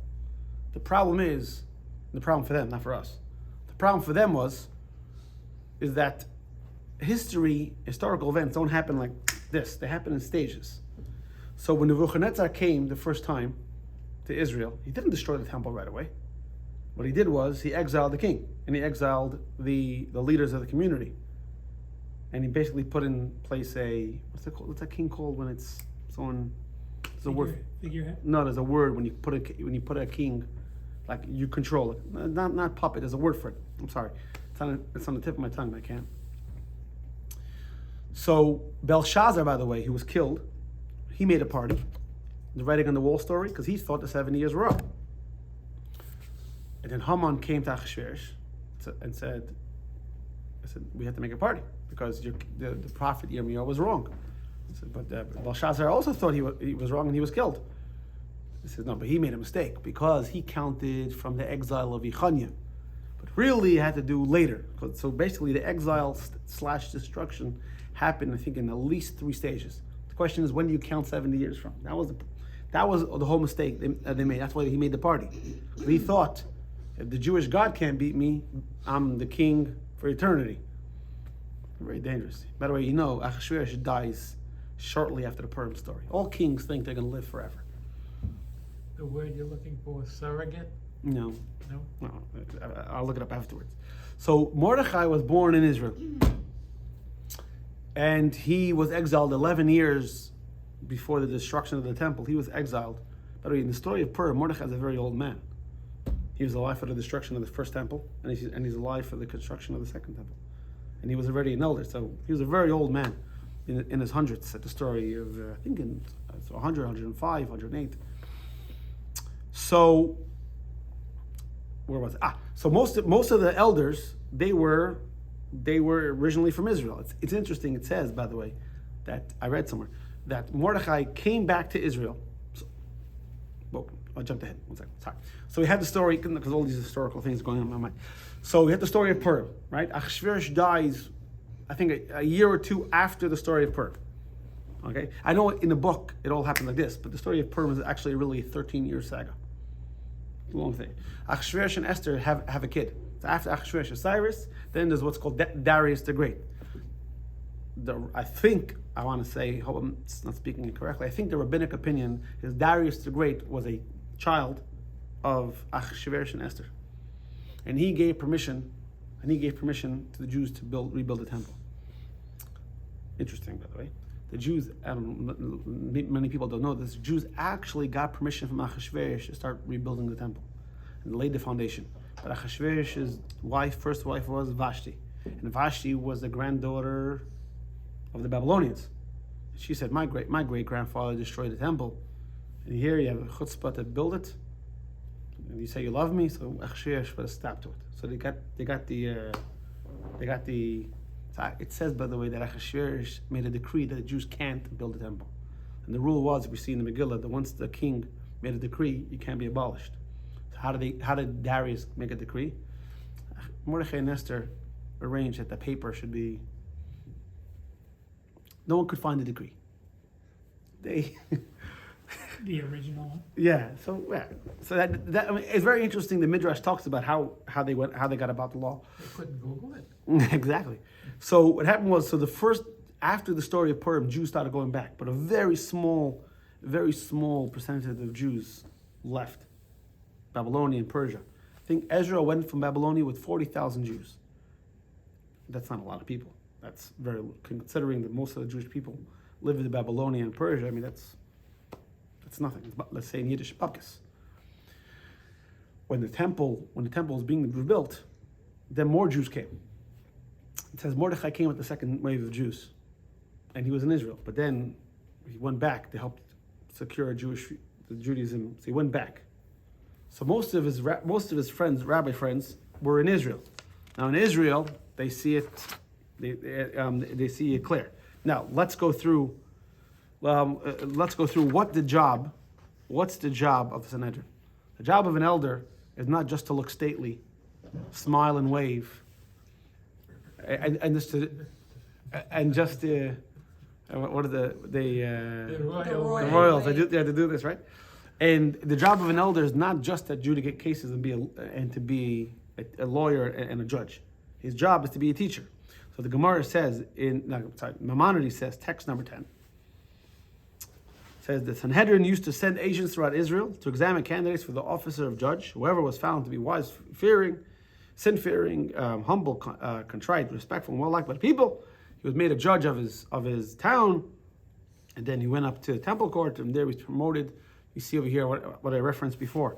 The problem for them, not for us. The problem for them is that historical events don't happen like this. They happen in stages. So when Nebuchadnezzar came the first time to Israel, he didn't destroy the temple right away. What he did was he exiled the king, and he exiled the leaders of the community. And he basically put in place what's that king called when it's someone, there's a word. Figurehead? No, there's a word when you put a king, like you control it. Not puppet, there's a word for it. I'm sorry. It's on the tip of my tongue, but I can't. So Belshazzar, by the way, who was killed, he made a party. The writing on the wall story, because he thought the 70 years were up. And then Haman came to Achashverosh and said, we have to make a party because the prophet Yirmiyahu was wrong. But Belshazzar also thought he was wrong and he was killed. He said, no, but he made a mistake because he counted from the exile of Yechaniah. But really it had to do later. So basically the exile / destruction happened, I think, in at least 3 stages. The question is, when do you count 70 years from? That was the whole mistake they made. That's why he made the party. But he thought, if the Jewish God can't beat me, I'm the king for eternity. Very dangerous. By the way, Achashverosh dies shortly after the Purim story. All kings think they're going to live forever. The word you're looking for is surrogate? No. No? No, I'll look it up afterwards. So Mordechai was born in Israel. And he was exiled 11 years before the destruction of the temple. He was exiled. By the way, in the story of Purim, Mordechai is a very old man. He was alive for the destruction of the first temple, and he's alive for the construction of the second temple. And he was already an elder, so he was a very old man in his hundreds at the story of, I think, in 100, 105, 108. So, where was it? So most of the elders, they were originally from Israel. It's interesting. It says, by the way, that I read somewhere that Mordechai came back to Israel. Well, I jumped ahead. 1 second. Sorry. So we had the story because all these historical things going on in my mind. So we had the story of Purim, right? Achashverosh dies, I think, a year or two after the story of Purim. Okay, I know in the book it all happened like this, but the story of Purim is actually really a 13-year saga. It's a long thing. Achashverosh and Esther have a kid. So after Achashverosh is Cyrus, then there's what's called Darius the Great. I want to say, hope I'm not speaking it correctly, I think the rabbinic opinion is Darius the Great was a child of Achashverosh and Esther. And he gave permission to the Jews to rebuild the temple. Interesting, by the way. The Jews, many people don't know this, the Jews actually got permission from Achashverosh to start rebuilding the temple and laid the foundation. But Achashverosh's first wife was Vashti. And Vashti was the granddaughter of the Babylonians. She said, my great grandfather destroyed the temple, and here you have a chutzpah to build it, and you say you love me, so Achashverosh put a stop to it. So they got the. It says, by the way, that Achashverosh made a decree that the Jews can't build the temple, and the rule was, we see in the Megillah, that once the king made a decree, it can't be abolished. So how did Darius make a decree? Mordechai and Esther arranged that the paper should be. No one could find the decree. The original. Yeah. So that I mean, it's very interesting. The Midrash talks about how they got about the law. They couldn't Google it. Exactly. So what happened was, after the story of Purim, Jews started going back, but a very small percentage of Jews left Babylonia and Persia. I think Ezra went from Babylonia with 40,000 Jews. That's not a lot of people. That's very, considering that most of the Jewish people live in Babylonia and Persia. I mean, that's nothing. Let's say in Yiddish, babkes. When the temple was being rebuilt, then more Jews came. It says Mordechai came with the second wave of Jews, and he was in Israel. But then he went back to help secure the Judaism. So he went back. So most of his friends, rabbi friends, were in Israel. Now in Israel, they see it. They see it clear. Now let's go through. What's the job of Sanhedrin? The job of an elder is not just to look stately, smile and wave, and just what are the royals? They do this, right? And the job of an elder is not just to adjudicate cases and to be a lawyer and a judge. His job is to be a teacher. So the Gemara says Maimonides says, text number 10, says the Sanhedrin used to send agents throughout Israel to examine candidates for the office of judge. Whoever was found to be sin-fearing, humble, contrite, respectful, and well-liked by the people, he was made a judge of his town, and then he went up to the temple court, and there he was promoted. You see over here what I referenced before,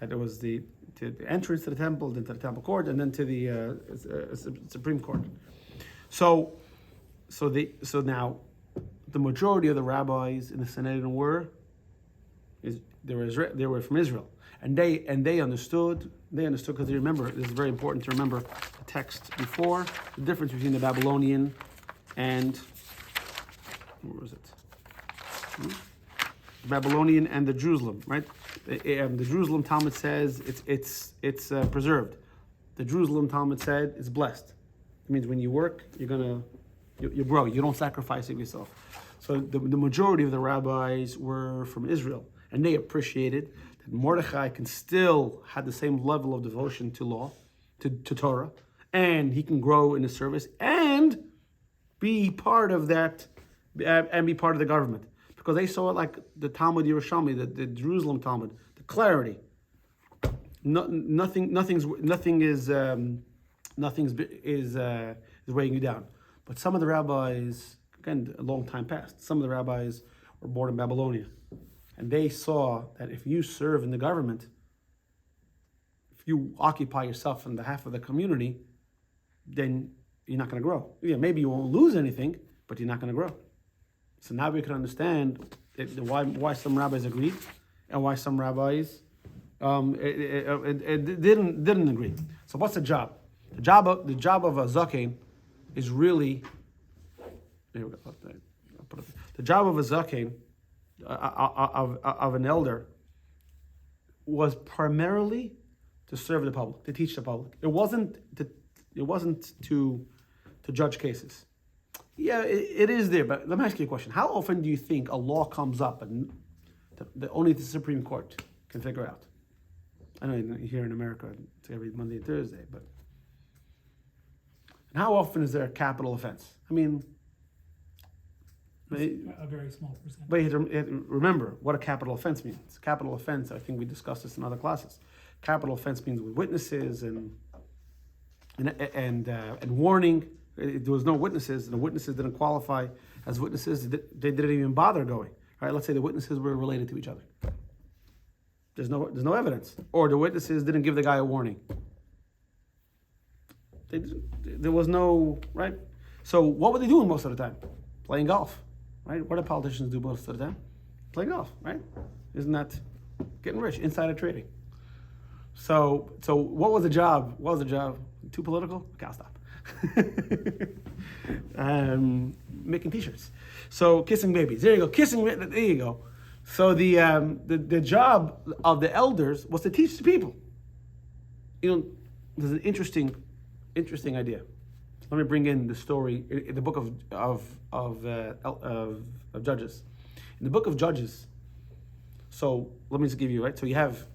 that it was the entrance to the temple, then to the temple court, and then to the Supreme Court. So now, the majority of the rabbis in the Sanhedrin were from Israel, and they understood because they remember. This is very important to remember the text before, the difference between the Babylonian and where is it? Babylonian and the Jerusalem, right? The Jerusalem Talmud says it's preserved. The Jerusalem Talmud said it's blessed. It means when you work, you grow. You don't sacrifice it yourself. So the majority of the rabbis were from Israel, and they appreciated that Mordechai can still have the same level of devotion to law, to Torah, and he can grow in the service and be part of that, and be part of the government. Because they saw it like the Talmud Yerushalmi, the Jerusalem Talmud, the clarity. nothing is weighing you down. But some of the rabbis, again, a long time past, some of the rabbis were born in Babylonia, and they saw that if you serve in the government, if you occupy yourself on behalf of the community, then you're not going to grow. Yeah, maybe you won't lose anything, but you're not going to grow. So now we can understand why some rabbis agreed and why some rabbis didn't agree. So what's the job? The job of a zaken is really. Here we go. The job of a zaken, of an elder, was primarily to serve the public, to teach the public. It wasn't to judge cases. Yeah, it is there, but let me ask you a question. How often do you think a law comes up and only the Supreme Court can figure out? I know here in America it's every Monday and Thursday, but and how often is there a capital offense? I mean, A very small percentage. but you have to remember what a capital offense means. Capital offense, I think we discussed this in other classes. Capital offense means with witnesses and warning. There was no witnesses, and the witnesses didn't qualify as witnesses. They didn't even bother going. Right? Let's say the witnesses were related to each other. There's no evidence, or the witnesses didn't give the guy a warning. There was no right. So what were they doing most of the time? Playing golf, right? What do politicians do most of the time? Playing golf, right? Isn't that getting rich? Insider trading. So what was the job? What was the job? Too political? Okay, I'll stop. Making T-shirts. So kissing babies. There you go. There you go. So the job of the elders was to teach the people. There's an interesting idea. Let me bring in the story in the book of Judges. In the book of Judges. So let me just give you right. So you have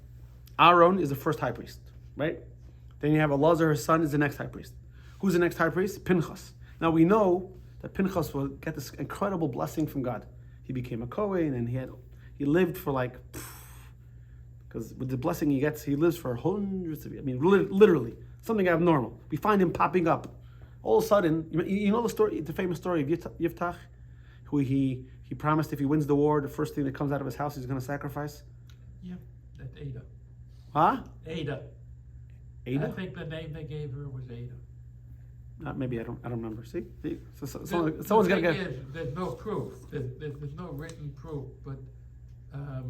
Aaron is the first high priest, right? Then you have Elazar, his son, is the next high priest. Who's the next high priest? Pinchas. Now we know that Pinchas will get this incredible blessing from God. He became a Kohen, and he lived for because with the blessing he gets, he lives for hundreds of years. I mean, literally, something abnormal. We find him popping up. All of a sudden, you know the story, the famous story of Yiftach, who he promised if he wins the war, the first thing that comes out of his house he's going to sacrifice? Yeah, that's Ada. Huh? Ada. Ada? I think the name they gave her was Ada. Maybe I don't remember. See? So The someone's got to thing get. is, there's no proof. There's no written proof, but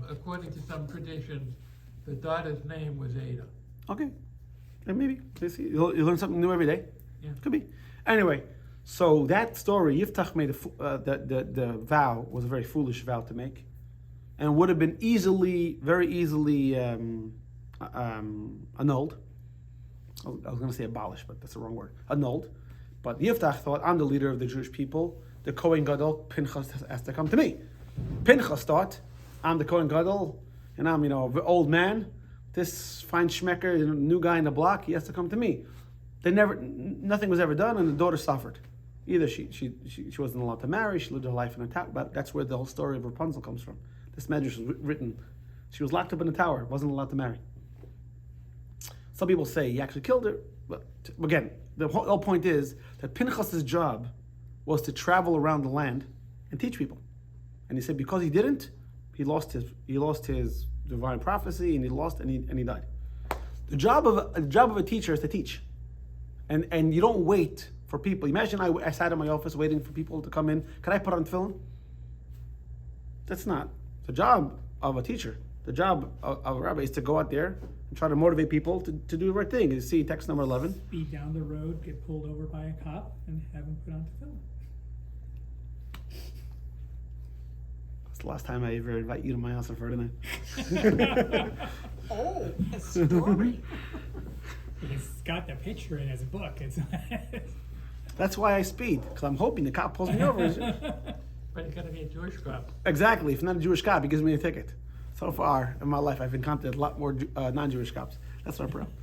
according to some traditions, the daughter's name was Ada. Okay, and maybe you learn something new every day. Yeah. Could be. Anyway, so that story, Yiftach made the vow was a very foolish vow to make, and would have been very easily annulled. I was going to say abolished, but that's the wrong word. Annulled. But Yiftach thought, I'm the leader of the Jewish people. The Kohen Gadol, Pinchas, has to come to me. Pinchas thought, I'm the Kohen Gadol, and I'm, an old man. This fine schmecker, new guy in the block, he has to come to me. Nothing was ever done, and the daughter suffered. Either she wasn't allowed to marry, she lived her life in a tower. But that's where the whole story of Rapunzel comes from. This medrash was written. She was locked up in a tower, wasn't allowed to marry. Some people say he actually killed her. But again, the whole point is that Pinchas' job was to travel around the land and teach people. And he said because he didn't, he lost his divine prophecy, and he died. The job of a teacher is to teach. And you don't wait for people. Imagine I sat in my office waiting for people to come in. Can I put on tefillin? That's not the job of a teacher. The job of a rabbi is to go out there and try to motivate people to do the right thing. You see text number 11. Speed down the road, get pulled over by a cop, and have him put on film. That's the last time I ever invite you to my house for dinner. Oh, a story. He's got the picture in his book. That's why I speed, because I'm hoping the cop pulls me over. But it's got to be a Jewish cop. Exactly. If not a Jewish cop, he gives me a ticket. So far in my life, I've encountered a lot more non-Jewish cops. That's our problem.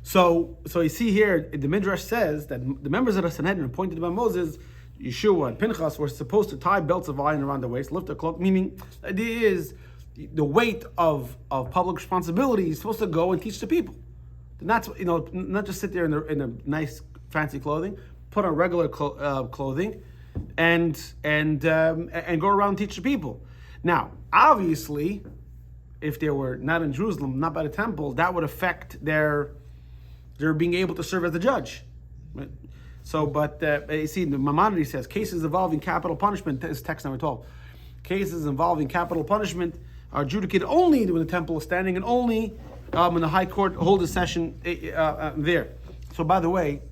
So you see here, the Midrash says that the members of the Sanhedrin appointed by Moses, Yeshua and Pinchas, were supposed to tie belts of iron around their waist, lift their cloak. Meaning, the idea is, the weight of public responsibility, he's supposed to go and teach the people. Not not just sit there in a nice fancy clothing, put on regular clothing, and go around and teach the people. Now, obviously, if they were not in Jerusalem, not by the temple, that would affect their being able to serve as a judge. Right? So, but you see, the Maimonides says cases involving capital punishment. This is text number 12. Cases involving capital punishment are adjudicated only when the temple is standing, and only when the high court holds a session there. So, by the way,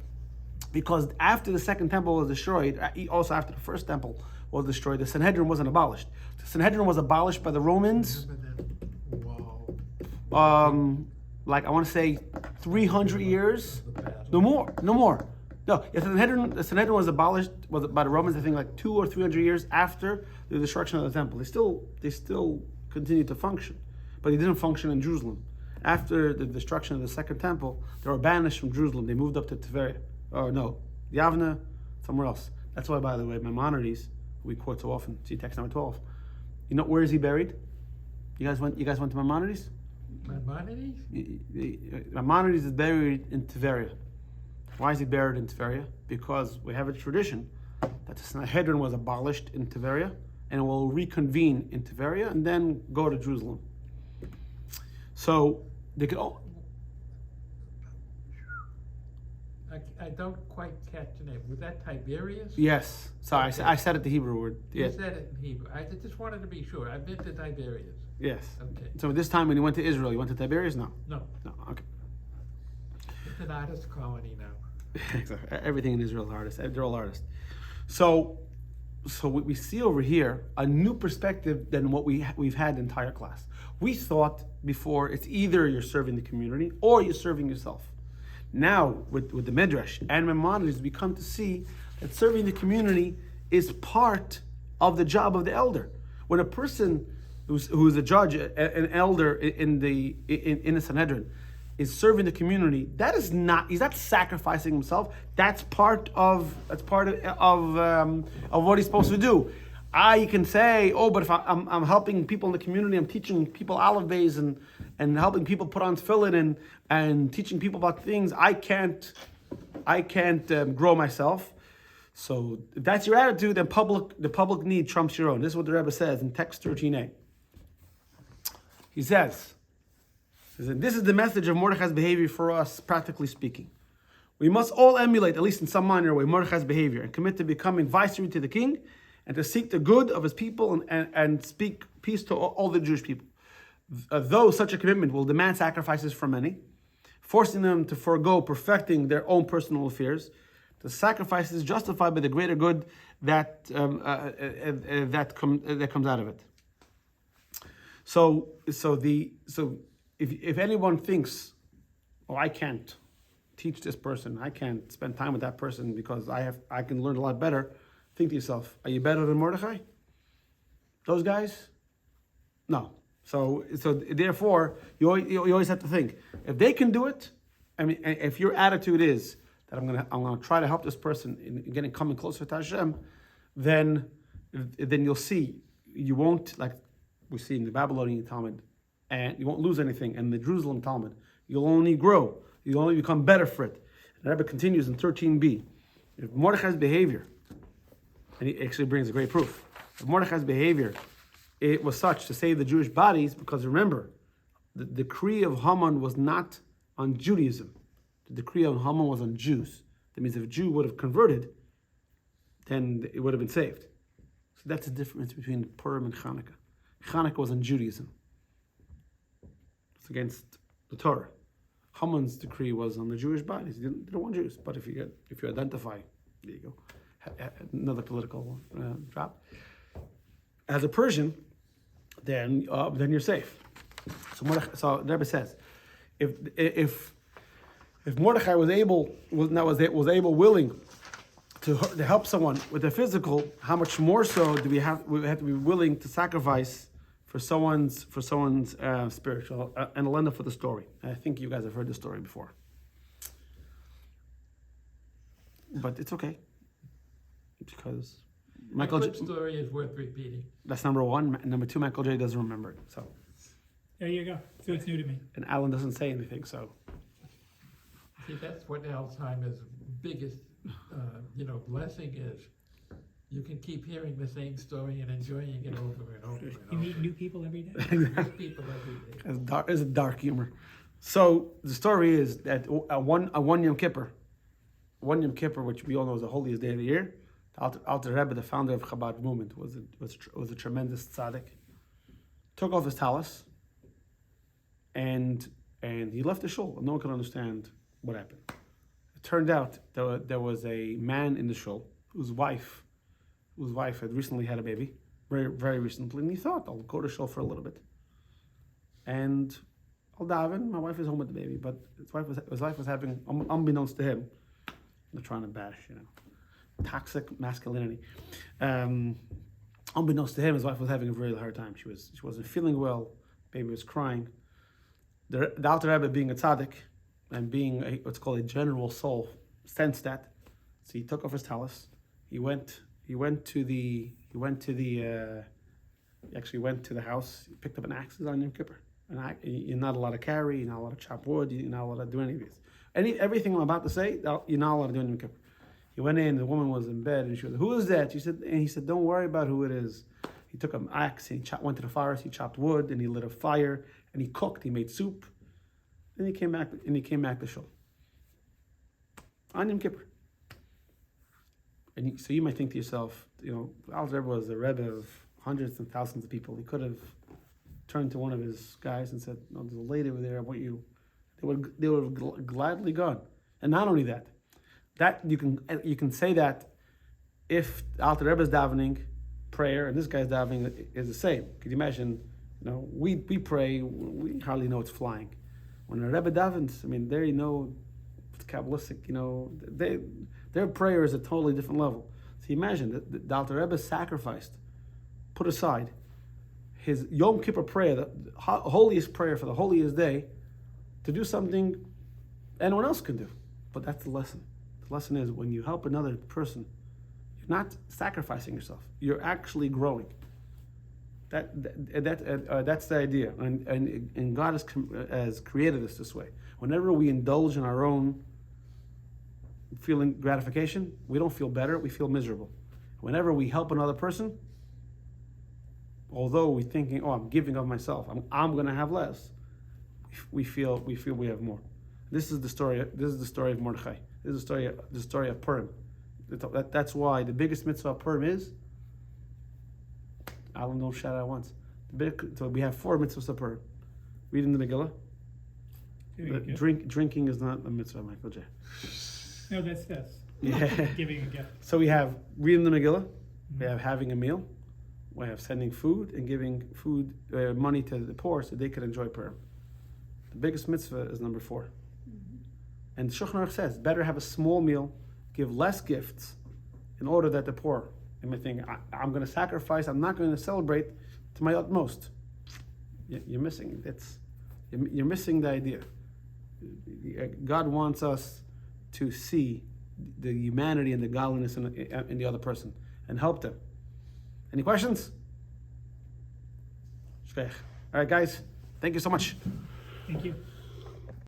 because after the second temple was destroyed, also after the first temple was destroyed, the Sanhedrin wasn't abolished. The Sanhedrin was abolished by the Romans. Like I want to say 300 years, no more. No, the Sanhedrin was abolished by the Romans. I think like 200 or 300 years after the destruction of the temple. They still continued to function, but they didn't function in Jerusalem. After the destruction of the second temple, they were banished from Jerusalem. They moved up to Tiberia, or no, Yavna, somewhere else. That's why, by the way, Maimonides, who we quote so often, see text number 12. You know where is he buried? You guys went to Maimonides? Maimonides? Maimonides is buried in Tiberia. Why is he buried in Tiberia? Because we have a tradition that the Sanhedrin was abolished in Tiberia and will reconvene in Tiberia and then go to Jerusalem. So they could all. I don't quite catch the name. Was that Tiberius? Yes. Sorry, Okay. I said it the Hebrew word. You Yes. said it in Hebrew. I just wanted to be sure. I've been to Tiberius. Yes. Okay. So this time when he went to Israel, he went to Tiberias? No. No, No. Okay. it's an artist colony now. Exactly. Everything in Israel is artists. They're all artists. So we see over here a new perspective than what we've had the entire class. We thought before it's either you're serving the community or you're serving yourself. Now with the Midrash and Maimonides, we come to see that serving the community is part of the job of the elder. When a person who's a judge, an elder in the Sanhedrin, is serving the community, he's not sacrificing himself. That's part of what he's supposed to do. You can say, but if I'm helping people in the community, I'm teaching people Aleph Beis and helping people put on tefillin and teaching people about things, I can't grow myself. So if that's your attitude, then the public need trumps your own. This is what the Rebbe says in text 13a. He says, this is the message of Mordechai's behavior for us, practically speaking. We must all emulate, at least in some minor way, Mordechai's behavior and commit to becoming viceroy to the king and to seek the good of his people and speak peace to all the Jewish people. Though such a commitment will demand sacrifices from many, forcing them to forego perfecting their own personal affairs, the sacrifice is justified by the greater good that comes out of it. So if anyone thinks, I can't teach this person, I can't spend time with that person because I can learn a lot better, think to yourself, are you better than Mordechai? Those guys? No. So therefore, you always have to think, if they can do it, I mean, if your attitude is that I'm gonna try to help this person in coming closer to Hashem, then you'll see you won't, like we see in the Babylonian Talmud, and you won't lose anything. And the Jerusalem Talmud, you'll only grow. You'll only become better for it. And the Rebbe continues in 13b. If Mordechai's behavior, and he actually brings a great proof, if Mordechai's behavior, it was such to save the Jewish bodies, because remember, the decree of Haman was not on Judaism. The decree of Haman was on Jews. That means if a Jew would have converted, then it would have been saved. So that's the difference between Purim and Hanukkah. Hanukkah was on Judaism. It's against the Torah. Haman's decree was on the Jewish bodies. He didn't want Jews. But if you identify, there you go, another political drop. As a Persian, then you're safe. So the Rebbe says, if Mordechai willing to help someone with the physical, how much more so do we have to be willing to sacrifice for someone's spiritual? And I'll end up with a story. I think you guys have heard the story before, but it's okay because Michael. A good story is worth repeating. That's number one. Number two, Michael J doesn't remember it. So, There you go. So it's new to me. and Alan doesn't say anything. So, See, that's what Alzheimer's biggest, blessing is. You can keep hearing the same story and enjoying it over and over and You over. meet new people every day. Meet people every day. it's dark humor. So the story is that one Yom Kippur, which we all know is the holiest day of the year, the Alter Rebbe, the founder of Chabad movement, was a tremendous tzaddik. Took off his talus, and he left the shul. No one could understand what happened. It turned out there was a man in the shul whose wife had recently had a baby, very, very recently, and he thought, I'll go to shul for a little bit. And I'll daven, my wife is home with the baby, but his wife was having, unbeknownst to him, they're trying to bash, toxic masculinity. Unbeknownst to him, his wife was having a very hard time. She wasn't feeling well, baby was crying. The Alter Rebbe, being a tzaddik, and being what's called a general soul, sensed that. So he took off his talus, he actually went to the house, he picked up an axe on Yom Kippur. You're not allowed to carry, you're not allowed to chop wood, you're not allowed to do any of this. Everything I'm about to say, you're not allowed to do in Yom Kippur. He went in, the woman was in bed, and she was, who is that? He said, don't worry about who it is. He took an axe, and went to the forest, he chopped wood, and he lit a fire, and he cooked, he made soup. Then he came back to shul. On Yom Kippur. So you might think to yourself, Alter Rebbe was a Rebbe of hundreds and thousands of people. He could have turned to one of his guys and said, no, there's a lady over there, I want you. They would have gladly gone. And not only that you can say that if Alter Rebbe's davening prayer and this guy's davening is the same. Could you imagine, we pray, we hardly know it's flying. When a Rebbe davens, there it's Kabbalistic, their prayer is a totally different level. So imagine that the Alter Rebbe sacrificed, put aside his Yom Kippur prayer, the holiest prayer for the holiest day, to do something anyone else can do. But that's the lesson. The lesson is when you help another person, you're not sacrificing yourself. You're actually growing. That's the idea. And God has created us this way. Whenever we indulge in our own feeling gratification, we don't feel better, we feel miserable. Whenever we help another person, although we're thinking, I'm giving of myself, I'm going to have less, we feel we have more. This is the story of Mordechai. This is the story of Purim. That's why the biggest mitzvah of Purim is, Alan, don't shout out once. So we have 4 mitzvahs of Purim. Reading the Megillah. Drinking is not a mitzvah, Michael J. No, that's this. Yeah. Giving a gift. So we have reading the Megillah, we have having a meal, we have sending food and giving money to the poor so they can enjoy Purim. The biggest mitzvah is number 4. And Shulchan Aruch says, better have a small meal, give less gifts, in order that the poor, they may think, I'm going to sacrifice, I'm not going to celebrate to my utmost. You're missing it. You're missing the idea. God wants us to see the humanity and the godliness in the other person and help them. Any questions? All right, guys. Thank you so much. Thank you.